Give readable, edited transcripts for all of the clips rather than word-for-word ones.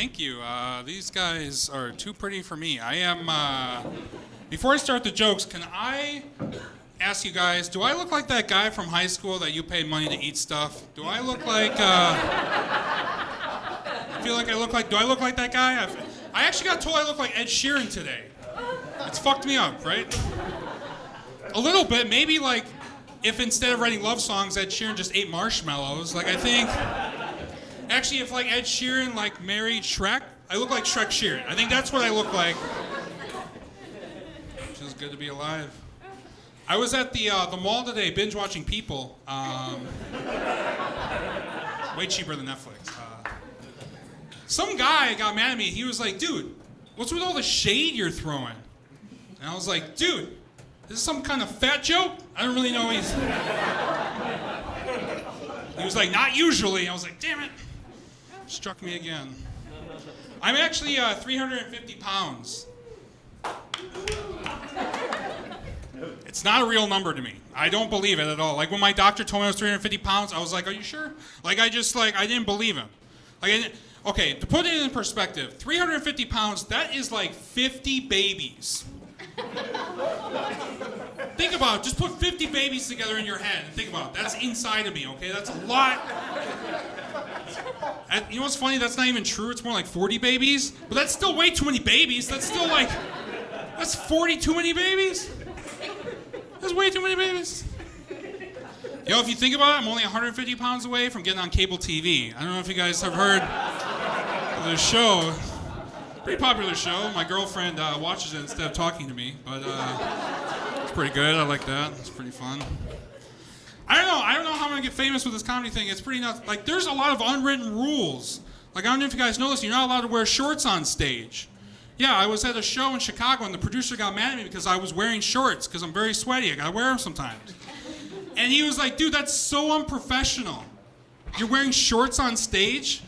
Thank you. These guys are too pretty for me. I am, before I start the jokes, can I ask you guys, do I look like that guy from high school that you paid money to eat stuff? Do I look like, I feel like do I look like that guy? I actually got told I look like Ed Sheeran today. It's fucked me up, right? A little bit, maybe like, if instead of writing love songs, Ed Sheeran just ate marshmallows. Like, I think, actually, if like Ed Sheeran like married Shrek, I look like Shrek Sheeran. I think that's what I look like. It feels good to be alive. I was at the mall today, binge watching People. Way cheaper than Netflix. Some guy got mad at me. He was like, "Dude, what's with all the shade you're throwing?" And I was like, "Dude, this is some kind of fat joke? I don't really know." He was like, "Not usually." I was like, "Damn it." Struck me again. I'm actually 350 pounds. It's not a real number to me. I don't believe it at all. Like when my doctor told me I was 350 pounds, I was like, "Are you sure?" Like I didn't believe him. Okay, to put it in perspective, 350 pounds, that is like 50 babies. Think about it. Just put 50 babies together in your head and think about it. That's inside of me, okay? That's a lot. And you know what's funny? That's not even true. It's more like 40 babies. But that's still way too many babies. That's still like, that's 40 too many babies. That's way too many babies. You know, if you think about it, I'm only 150 pounds away from getting on cable TV. I don't know if you guys have heard of this show. Pretty popular show. My girlfriend watches it instead of talking to me, but it's pretty good. I like that. It's pretty fun. I don't know how I'm gonna get famous with this comedy thing. It's pretty nuts. Like, there's a lot of unwritten rules. Like, I don't know if you guys know this. You're not allowed to wear shorts on stage. Yeah, I was at a show in Chicago, and the producer got mad at me because I was wearing shorts because I'm very sweaty. I gotta wear them sometimes. And he was like, "Dude, that's so unprofessional. You're wearing shorts on stage?"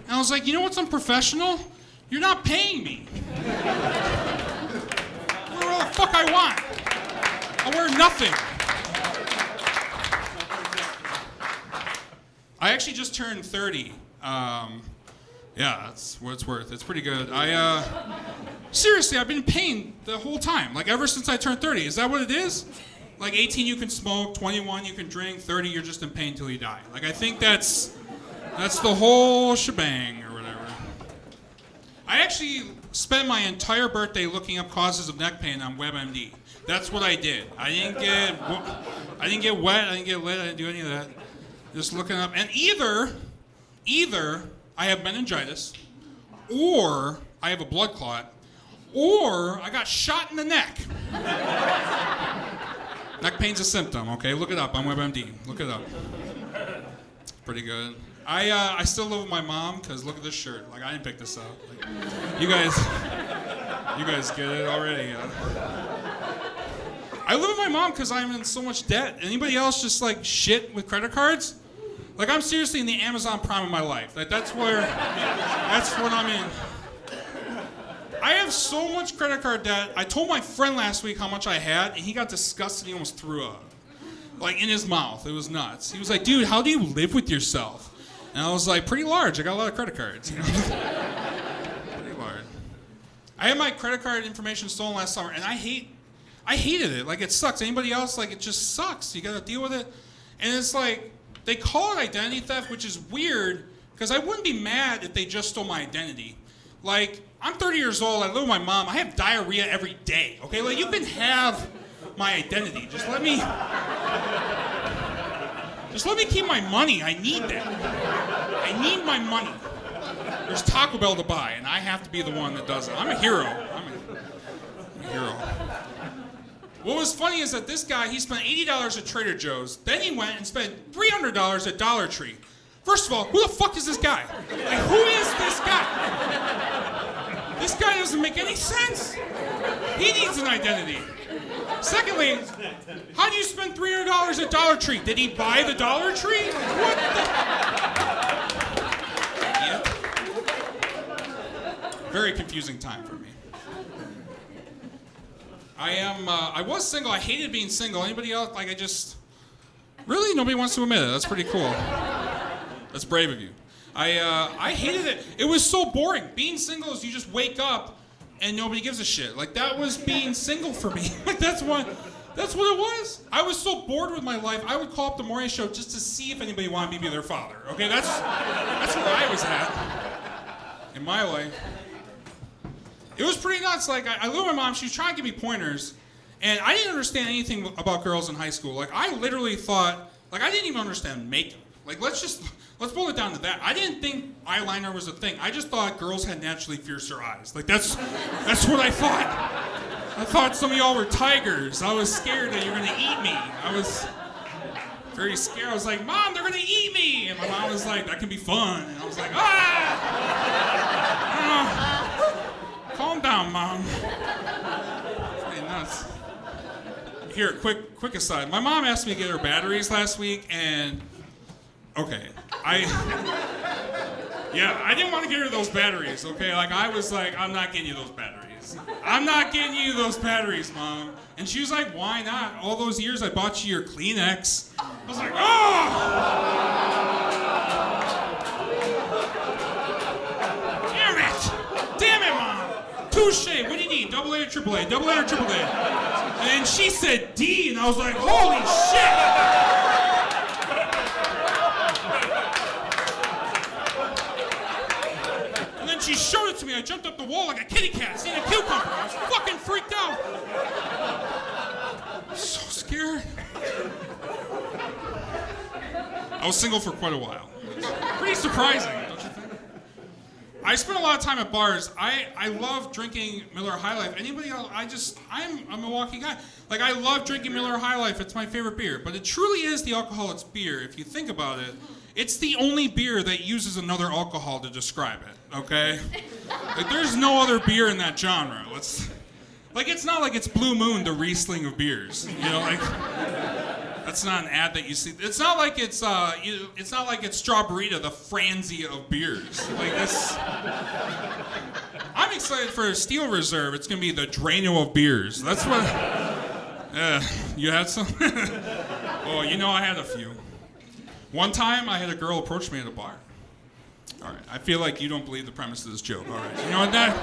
And I was like, "You know what's unprofessional? You're not paying me. Whatever the fuck I want. I'll wear nothing." I actually just turned 30. Yeah, that's what it's worth. It's pretty good. Seriously, I've been in pain the whole time. Like ever since I turned 30. Is that what it is? Like 18 you can smoke, 21 you can drink, 30 you're just in pain till you die. Like I think that's the whole shebang or whatever. I actually spent my entire birthday looking up causes of neck pain on WebMD. That's what I did. I didn't get wet, I didn't get lit, I didn't do any of that. Just looking up, and either I have meningitis, or I have a blood clot, or I got shot in the neck. Neck pain's a symptom, okay? Look it up on WebMD. Look it up. Pretty good. I still live with my mom because look at this shirt. Like I didn't pick this up. Like, you guys get it already. I live with my mom because I'm in so much debt. Anybody else just like shit with credit cards? Like I'm seriously in the Amazon Prime of my life. Like that's what I'm in. I have so much credit card debt. I told my friend last week how much I had, and he got disgusted. He almost threw up. Like in his mouth. It was nuts. He was like, "Dude, how do you live with yourself?" And I was like, "Pretty large. I got a lot of credit cards." You know? Pretty large. I had my credit card information stolen last summer, and I hated it. Like it sucks. Anybody else? Like it just sucks. You gotta deal with it. And it's like, they call it identity theft, which is weird, because I wouldn't be mad if they just stole my identity. Like, I'm 30 years old, I live with my mom, I have diarrhea every day, okay? Like, you can have my identity. Just let me keep my money. I need that. I need my money. There's Taco Bell to buy, and I have to be the one that does it. I'm a hero. I'm a hero. What was funny is that this guy, he spent $80 at Trader Joe's, then he went and spent $300 at Dollar Tree. First of all, who the fuck is this guy? Like, who is this guy? This guy doesn't make any sense. He needs an identity. Secondly, how do you spend $300 at Dollar Tree? Did he buy the Dollar Tree? What the? Yeah. Very confusing time for me. I was single. I hated being single. Anybody else? Like, really? Nobody wants to admit it. That's pretty cool. That's brave of you. I hated it. It was so boring. Being single is you just wake up and nobody gives a shit. Like that was being single for me. Like that's what it was. I was so bored with my life. I would call up the morning show just to see if anybody wanted me to be their father. Okay, that's where I was at in my life. It was pretty nuts. Like I lived with my mom. She was trying to give me pointers, and I didn't understand anything about girls in high school. Like I literally thought, like I didn't even understand makeup. Like let's boil it down to that. I didn't think eyeliner was a thing. I just thought girls had naturally fiercer eyes. Like that's what I thought. I thought some of y'all were tigers. I was scared that you were gonna eat me. I was very scared. I was like, Mom, they're gonna eat me. And my mom was like, that can be fun. And I was like, calm down, Mom. It's pretty nuts. Here, quick aside. My mom asked me to get her batteries last week, and okay, I didn't want to get her those batteries, okay? Like, I was like, I'm not getting you those batteries. I'm not getting you those batteries, Mom. And she was like, why not? All those years I bought you your Kleenex. I was like, oh! Damn it, Mom. Touche. What do you need? Double A or triple A? Double A or triple A? And then she said D, and I was like, holy shit! She showed it to me. I jumped up the wall like a kitty cat seeing a cucumber. I was fucking freaked out. So scared. I was single for quite a while. Pretty surprising, don't you think? I spent a lot of time at bars. I love drinking Miller High Life. Anybody else? I'm a Milwaukee guy. Like I love drinking Miller High Life. It's my favorite beer. But it truly is the alcohol. It's beer. If you think about it. It's the only beer that uses another alcohol to describe it, okay? Like, there's no other beer in that genre. It's not like it's Blue Moon, the Riesling of beers. You know, like, that's not an ad that you see. It's not like it's Strawberita, the Franzia of beers. Like, I'm excited for Steel Reserve. It's gonna be the Drano of beers. That's what, you had some? Oh, you know I had a few. One time, I had a girl approach me at a bar. All right, I feel like you don't believe the premise of this joke. All right, you know what, that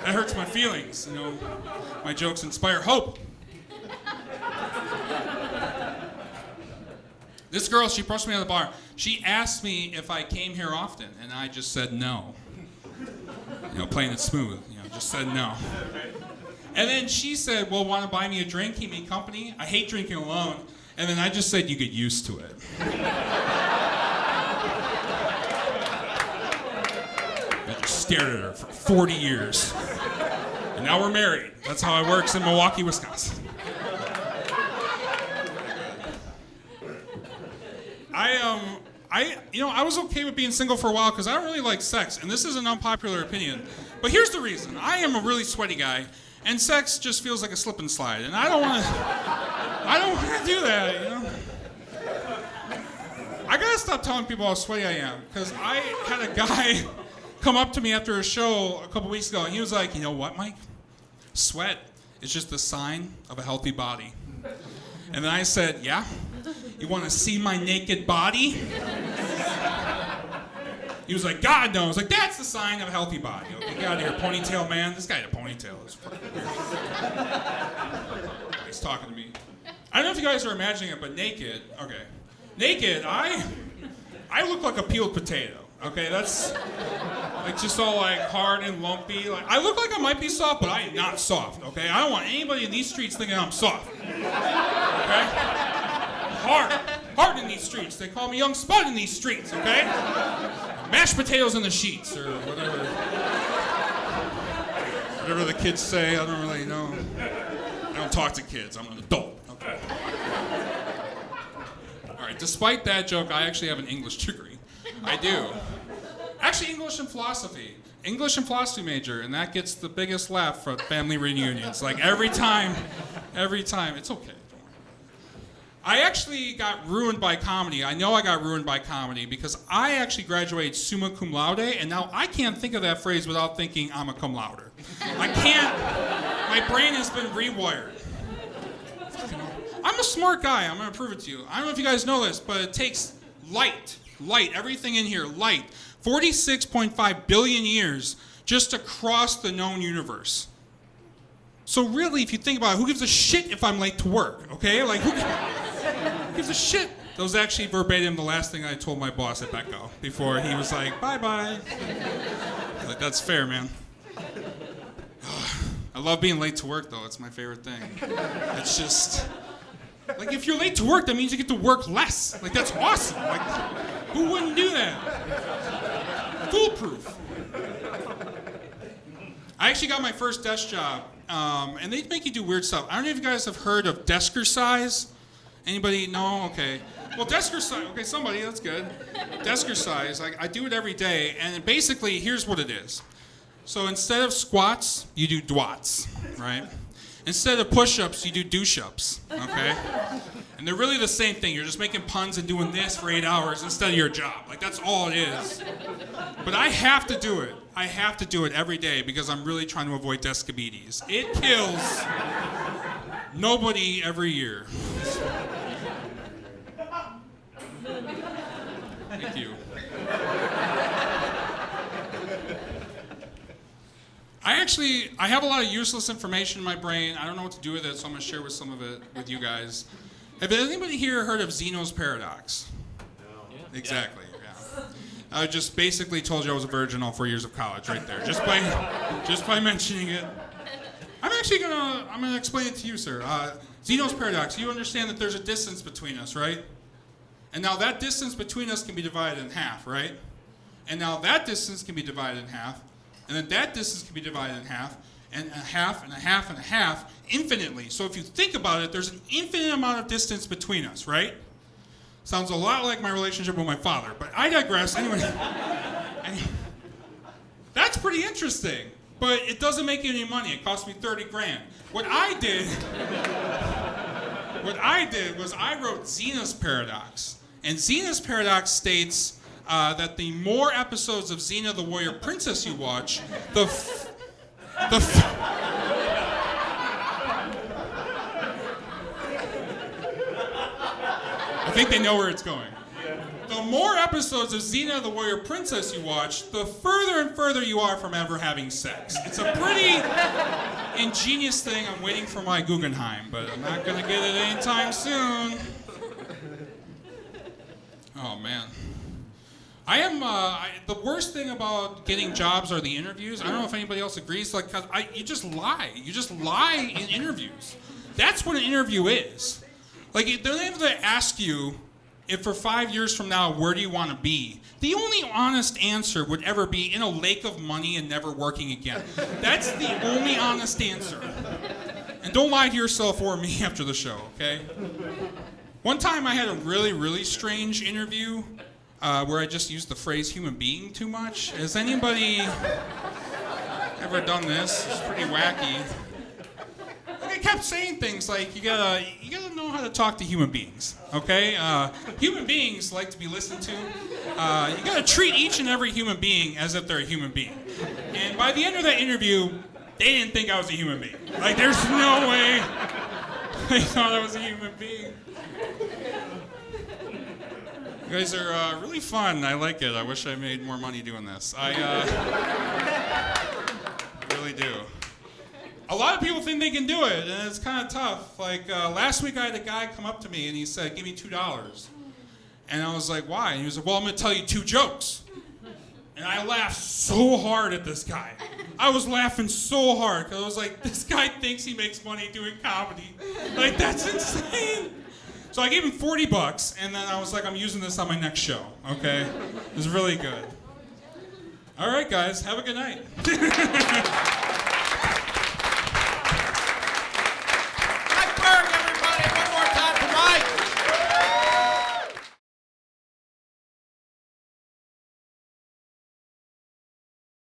hurts my feelings. You know, my jokes inspire hope. This girl, she approached me at the bar. She asked me if I came here often, and I just said no. You know, playing it smooth. You know, just said no. And then she said, "Well, want to buy me a drink? Keep me company? I hate drinking alone." And then I just said, you get used to it. I just stared at her for 40 years. And now we're married. That's how it works in Milwaukee, Wisconsin. I was okay with being single for a while because I don't really like sex. And this is an unpopular opinion. But here's the reason. I am a really sweaty guy. And sex just feels like a slip and slide. And I don't want to do that, you know? I gotta stop telling people how sweaty I am, because I had a guy come up to me after a show a couple weeks ago, and he was like, you know what, Mike? Sweat is just a sign of a healthy body. And then I said, yeah? You want to see my naked body? He was like, God, no. I was like, that's the sign of a healthy body. Okay, get out of here, ponytail man. This guy had a ponytail. It was fucking weird. He's talking to me. I don't know if you guys are imagining it, but naked, okay. Naked, I look like a peeled potato, okay? That's like just all like hard and lumpy. Like I look like I might be soft, but I am not soft, okay? I don't want anybody in these streets thinking I'm soft, okay? Hard in these streets. They call me Young Spud in these streets, okay? Mashed potatoes in the sheets, or whatever the kids say. I don't really know. I don't talk to kids. I'm an adult. Okay. All right. Despite that joke, I actually have an English degree. I do. Actually, English and philosophy. English and philosophy major, and that gets the biggest laugh for family reunions. Like every time. It's okay. I actually got ruined by comedy. I know I got ruined by comedy because I actually graduated summa cum laude, and now I can't think of that phrase without thinking I'm a cum lauder. I can't. My brain has been rewired. I'm a smart guy. I'm going to prove it to you. I don't know if you guys know this, but it takes light, everything in here, light, 46.5 billion years just across the known universe. So really, if you think about it, who gives a shit if I'm late to work, okay? Like, who gives a shit? That was actually verbatim the last thing I told my boss at Becco before he was like, bye-bye. Like, that's fair, man. I love being late to work, though. It's my favorite thing. It's just, like, if you're late to work, that means you get to work less. Like, that's awesome. Like, who wouldn't do that? Foolproof. I actually got my first desk job, and they make you do weird stuff. I don't know if you guys have heard of Deskercise. Anybody? No? Okay. Well, Deskercise, okay, somebody, that's good. Deskercise, I do it every day, and basically, here's what it is. So instead of squats, you do dwats, right? Instead of push-ups, you do douche-ups, okay? And they're really the same thing. You're just making puns and doing this for 8 hours instead of your job. Like, that's all it is. But I have to do it. I have to do it every day because I'm really trying to avoid diabetes. It kills nobody every year. Thank you. I have a lot of useless information in my brain. I don't know what to do with it, so I'm going to share some of it with you guys. Have anybody here heard of Zeno's paradox? No. Yeah. Exactly, yeah. I just basically told you I was a virgin all 4 years of college right there, just by mentioning it. I'm gonna explain it to you, sir. Zeno's paradox, you understand that there's a distance between us, right? And now that distance between us can be divided in half, right? And now that distance can be divided in half, and then that distance can be divided in half, and a half, and a half, and a half, infinitely. So if you think about it, there's an infinite amount of distance between us, right? Sounds a lot like my relationship with my father, but I digress. Anyway, that's pretty interesting, but it doesn't make any money. It cost me 30 grand. What I did was I wrote Zena's paradox, and Zena's paradox states that the more episodes of Xena the Warrior Princess you watch, I think they know where it's going. The more episodes of Xena the Warrior Princess you watch, the further and further you are from ever having sex. It's a pretty ingenious thing. I'm waiting for my Guggenheim, but I'm not going to get it anytime soon. Oh, man. The worst thing about getting jobs are the interviews. I don't know if anybody else agrees. Like, you just lie. You just lie in interviews. That's what an interview is. Like, they're able to ask you if for 5 years from now, where do you want to be? The only honest answer would ever be in a lake of money and never working again. That's the only honest answer. And don't lie to yourself or me after the show, okay? One time I had a really, really strange interview where I just used the phrase human being too much. Has anybody ever done this? It's pretty wacky. I kept saying things like, you gotta know how to talk to human beings, okay? Human beings like to be listened to. You gotta treat each and every human being as if they're a human being. And by the end of that interview, they didn't think I was a human being. Like, there's no way they thought I was a human being. You guys are really fun. I like it. I wish I made more money doing this. I really do. A lot of people think they can do it, and it's kind of tough. Like, last week I had a guy come up to me, and he said, give me $2. And I was like, why? And he was like, well, I'm going to tell you 2 jokes. And I laughed so hard at this guy. I was laughing so hard, because I was like, this guy thinks he makes money doing comedy. Like, that's insane. So I gave him $40, and then I was like, I'm using this on my next show, okay? It was really good. All right, guys, have a good night.